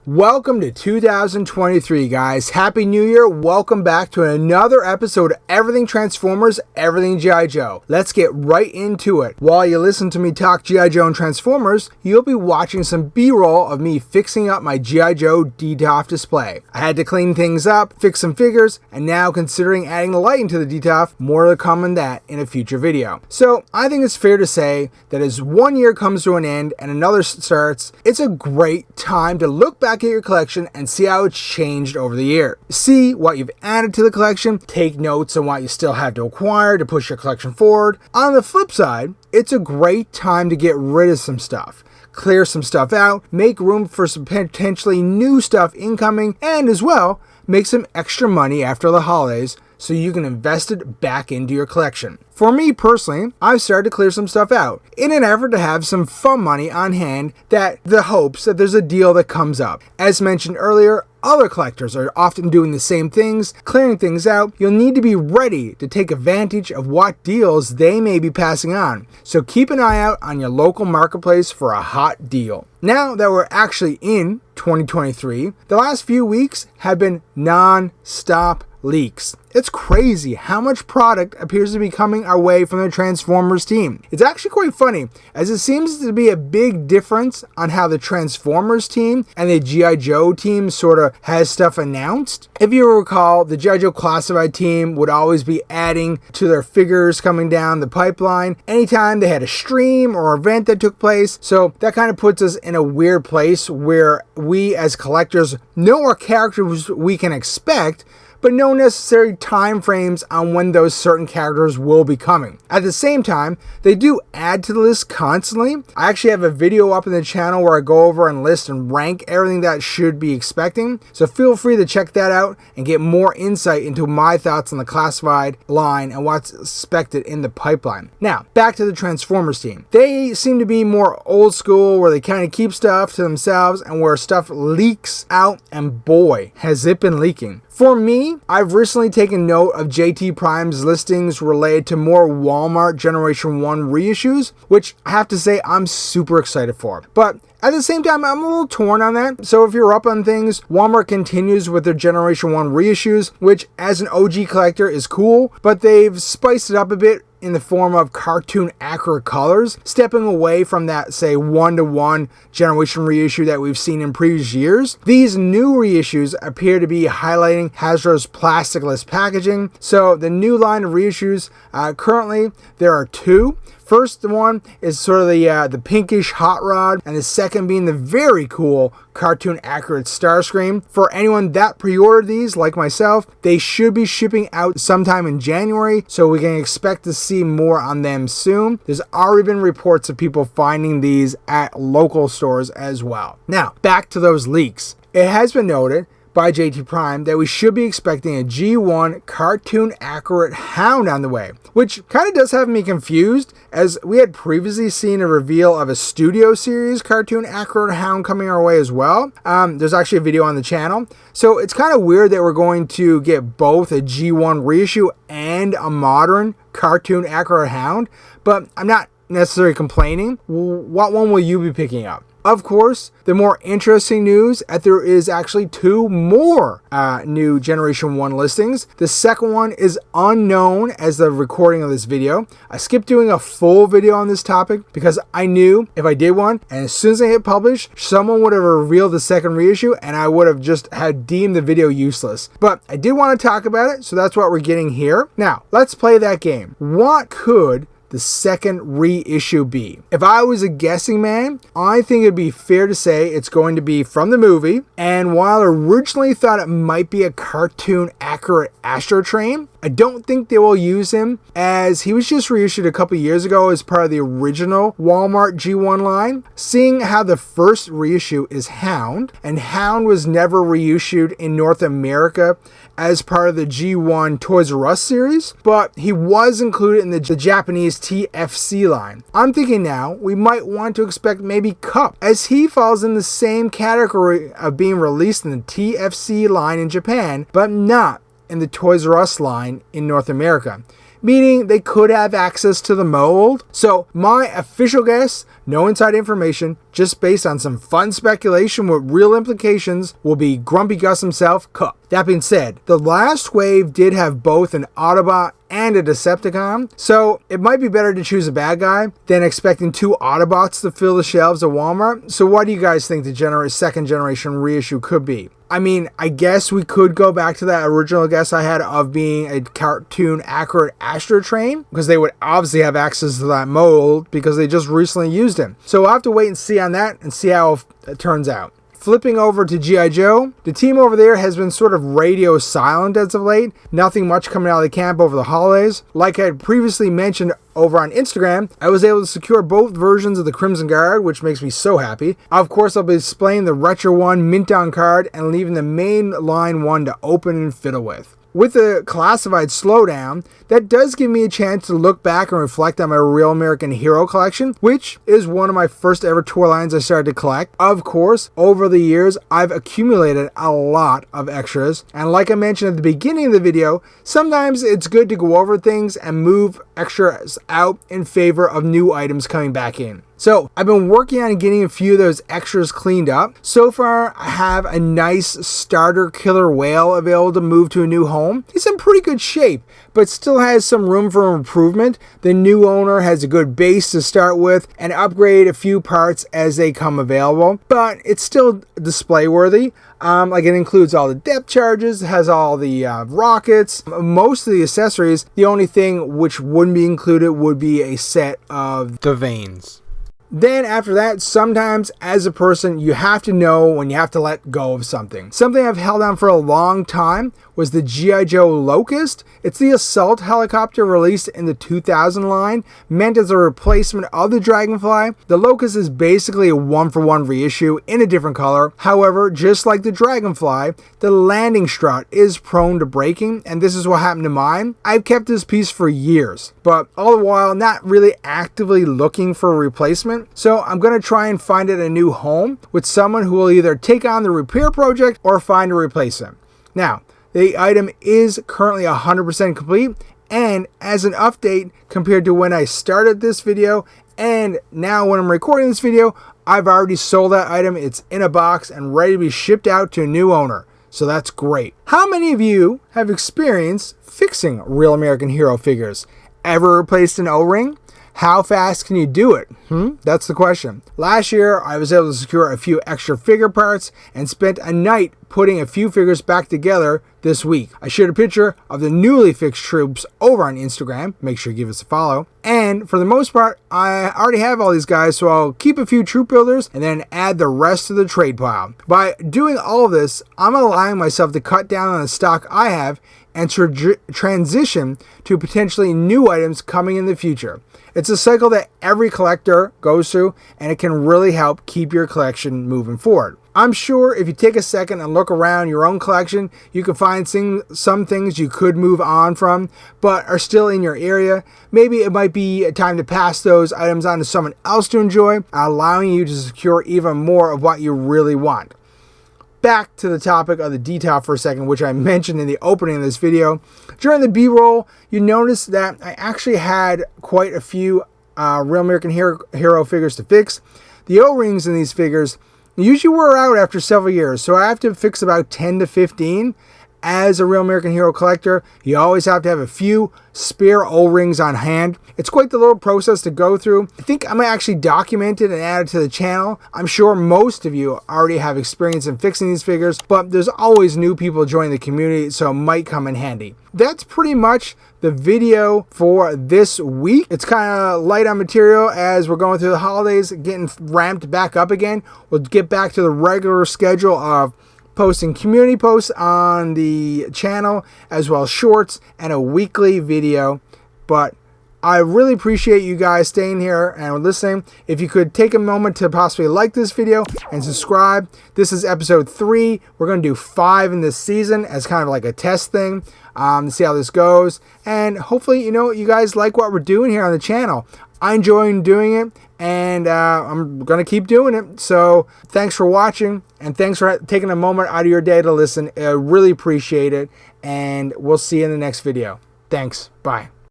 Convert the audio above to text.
Welcome to 2023, guys. Happy New Year. Welcome back to another episode of Everything Transformers, Everything G.I. Joe. Let's get right into it. While you listen to me talk G.I. Joe and Transformers, you'll be watching some B-roll of me fixing up my G.I. Joe DTOF display. I had to clean things up, fix some figures, and now considering adding the lighting to the DTOF, more to come on that in a future video. So I think it's fair to say that as one year comes to an end and another starts, it's a great time to look back at your collection and see how it's changed over the year. See what you've added to the collection, take notes on what you still have to acquire to push your collection forward. On the flip side, it's a great time to get rid of some stuff. Clear some stuff out, make room for some potentially new stuff incoming, and as well, make some extra money after the holidays so you can invest it back into your collection. For me personally, I've started to clear some stuff out in an effort to have some fun money on hand, that the hopes that there's a deal that comes up. As mentioned earlier, other collectors are often doing the same things, clearing things out. You'll need to be ready to take advantage of what deals they may be passing on. So keep an eye out on your local marketplace for a hot deal. Now that we're actually in 2023, the last few weeks have been non-stop leaks. It's crazy how much product appears to be coming our way from the Transformers team. It's actually quite funny, as it seems to be a big difference on how the Transformers team and the G.I. Joe team sort of has stuff announced. If you recall, the G.I. Joe Classified team would always be adding to their figures coming down the pipeline anytime they had a stream or event that took place. So that kind of puts us in a weird place where we as collectors know what characters we can expect, but no necessary time frames on when those certain characters will be coming. At the same time, they do add to the list constantly. I actually have a video up in the channel where I go over and list and rank everything that should be expecting, so feel free to check that out and get more insight into my thoughts on the classified line and what's expected in the pipeline. Now, back to the Transformers team. They seem to be more old school, where they kind of keep stuff to themselves and where stuff leaks out, and boy, has it been leaking. For me, I've recently taken note of JT Prime's listings related to more Walmart Generation 1 reissues, which I have to say I'm super excited for. But at the same time, I'm a little torn on that. So if you're up on things, Walmart continues with their Generation 1 reissues, which as an OG collector is cool, but they've spiced it up a bit in the form of cartoon accurate colors, stepping away from that, say, 1-to-1 generation reissue that we've seen in previous years. These new reissues appear to be highlighting Hasbro's plasticless packaging. So the new line of reissues, currently there are two. First one is sort of the pinkish hot rod, and the second being the very cool cartoon accurate Starscream. For anyone that pre-ordered these, like myself, they should be shipping out sometime in January, so we can expect to see more on them soon. There's already been reports of people finding these at local stores as well. Now, back to those leaks. It has been noted by JT Prime that we should be expecting a G1 cartoon accurate Hound on the way, which kind of does have me confused, as we had previously seen a reveal of a studio series cartoon accurate Hound coming our way as well. There's actually a video on the channel, so it's kind of weird that we're going to get both a G1 reissue and a modern cartoon accurate Hound, but I'm not necessarily complaining. What one will you be picking up? Of course, the more interesting news that there is actually two more new Generation 1 listings. The second one is unknown as the recording of this video. I skipped doing a full video on this topic because I knew if I did one, and as soon as I hit publish, someone would have revealed the second reissue and I would have just had deemed the video useless. But I did want to talk about it, so that's what we're getting here. Now, let's play that game. What could the second reissue be? If I was a guessing man, I think it'd be fair to say it's going to be from the movie. And while I originally thought it might be a cartoon accurate Astro Train, I don't think they will use him, as he was just reissued a couple years ago as part of the original Walmart G1 line. Seeing how the first reissue is Hound, and Hound was never reissued in North America as part of the G1 Toys R Us series, but he was included in the Japanese TFC line. I'm thinking now we might want to expect maybe Cup, as he falls in the same category of being released in the TFC line in Japan, but not in the Toys R Us line in North America. meaning they could have access to the mold. So my official guess, no inside information, just based on some fun speculation with real implications, will be Grumpy Gus himself, Cook. That being said, the last wave did have both an Autobot and a Decepticon, so it might be better to choose a bad guy than expecting 2 Autobots to fill the shelves at Walmart. So what do you guys think the second generation reissue could be? I mean, I guess we could go back to that original guess I had of being a cartoon accurate Astro Train, because they would obviously have access to that mold because they just recently used him. So we'll have to wait and see on that and see how it turns out. Flipping over to G.I. Joe, the team over there has been sort of radio silent as of late. Nothing much coming out of the camp over the holidays. Like I had previously mentioned over on Instagram, I was able to secure both versions of the Crimson Guard, which makes me so happy. Of course, I'll be displaying the Retro 1 mint on card and leaving the main line one to open and fiddle with. With the classified slowdown, that does give me a chance to look back and reflect on my Real American Hero collection, which is one of my first ever toy lines I started to collect. Of course, over the years, I've accumulated a lot of extras, and like I mentioned at the beginning of the video, sometimes it's good to go over things and move extras out in favor of new items coming back in. So I've been working on getting a few of those extras cleaned up. So far, I have a nice starter killer whale available to move to a new home. He's in pretty good shape, but still has some room for improvement. The new owner has a good base to start with and upgrade a few parts as they come available, but it's still display worthy. Like it includes all the depth charges, it has all the rockets, most of the accessories. The only thing which wouldn't be included would be a set of the vanes. Then after that, sometimes as a person, you have to know when you have to let go of something. Something I've held on for a long time was the G.I. Joe Locust. It's the assault helicopter released in the 2000 line, meant as a replacement of the Dragonfly. The Locust is basically a one-for-one reissue in a different color. However, just like the Dragonfly, the landing strut is prone to breaking, and this is what happened to mine. I've kept this piece for years, but all the while not really actively looking for a replacement. So I'm going to try and find it a new home with someone who will either take on the repair project or find a replacement. Now, the item is currently 100% complete, and as an update compared to when I started this video and now when I'm recording this video, I've already sold that item. It's in a box and ready to be shipped out to a new owner. So that's great. How many of you have experienced fixing Real American Hero figures? Ever replaced an O-ring? How fast can you do it? That's the question. Last year, I was able to secure a few extra figure parts and spent a night putting a few figures back together this week. I shared a picture of the newly fixed troops over on Instagram. Make sure you give us a follow. And for the most part, I already have all these guys, so I'll keep a few troop builders and then add the rest to the trade pile. By doing all of this, I'm allowing myself to cut down on the stock I have and transition to potentially new items coming in the future. It's a cycle that every collector goes through, and it can really help keep your collection moving forward. I'm sure if you take a second and look around your own collection, you can find some things you could move on from, but are still in your area. Maybe it might be a time to pass those items on to someone else to enjoy, allowing you to secure even more of what you really want. Back to the topic of the detail for a second, which I mentioned in the opening of this video. During the B-roll, you notice that I actually had quite a few Real American Hero figures to fix. The O-rings in these figures usually wear out after several years, so I have to fix about 10 to 15. As a Real American Hero collector, you always have to have a few spare O-rings on hand. It's quite the little process to go through. I think I might actually document it and add it to the channel. I'm sure most of you already have experience in fixing these figures, but there's always new people joining the community, so it might come in handy. That's pretty much the video for this week. It's kind of light on material as we're going through the holidays, getting ramped back up again. We'll get back to the regular schedule of posting community posts on the channel, as well as shorts and a weekly video. But I really appreciate you guys staying here and listening. If you could take a moment to possibly like this video and subscribe. This is episode 3. We're going to do 5 in this season as kind of like a test thing to see how this goes. And hopefully, you guys like what we're doing here on the channel. I enjoy doing it, and I'm going to keep doing it. So thanks for watching, and thanks for taking a moment out of your day to listen. I really appreciate it, and we'll see you in the next video. Thanks. Bye.